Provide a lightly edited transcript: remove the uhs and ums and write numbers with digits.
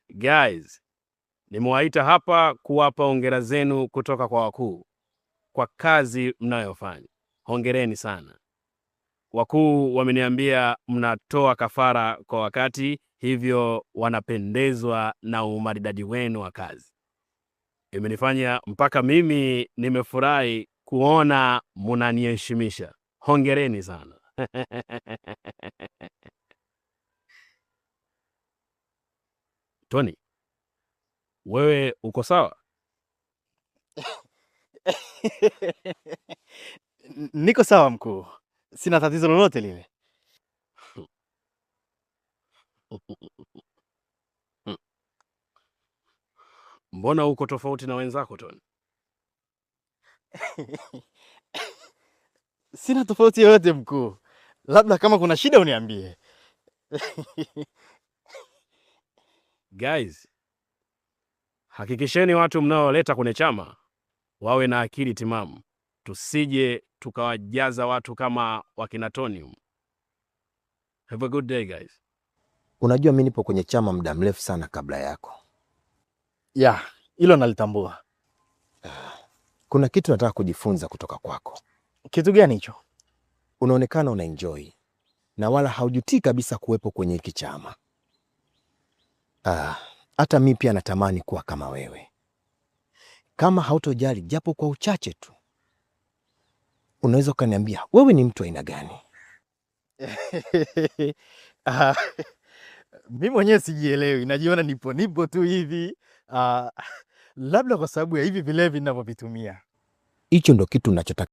Guys, nimewaita hapa kuwapa hongera zenu kutoka kwa wakuu kwa kazi mnayofanya. Hongereni sana. Wakuu wameniambia mnatoa kafara kwa wakati, hivyo wanapendezwa na umaridadi wenu wa kazi. Imenifanya mpaka mimi nimefurahi kuona mnaniheshimisha. Hongereni sana. Tony, wewe uko sawa? Niko sawa mkuu. Sina tatizo lolote lile. Mbona uko tofauti na wenzako Tony? Sina tofauti yoyote mkuu. Labda kama kuna shida uniambie. Guys, hakikisheni watu mnaoleta kwenye chama wawe na akili timamu. Tusije tukawajaza watu kama wakina Tony. Have a good day guys. Unajua mimi nipo kwenye chama muda mrefu sana kabla yako. Ya, hilo nalitambua. Kuna kitu nataka kujifunza kutoka kwako. Kitu gani hicho? Unaonekana unaenjoy na wala haujutii kabisa kuwepo kwenye hiki chama. Hata mimi pia natamani kuwa kama wewe. Kama hautojali japo kwa uchache tu, unaweza ukaniambia wewe ni mtu aina gani? Mimi mwenyewe sijielewi, najiona nipo tu hivi. Labda kwa sababu ya hivi vilevi ninavyovitumia. Hicho ndo kitu ninachotaka.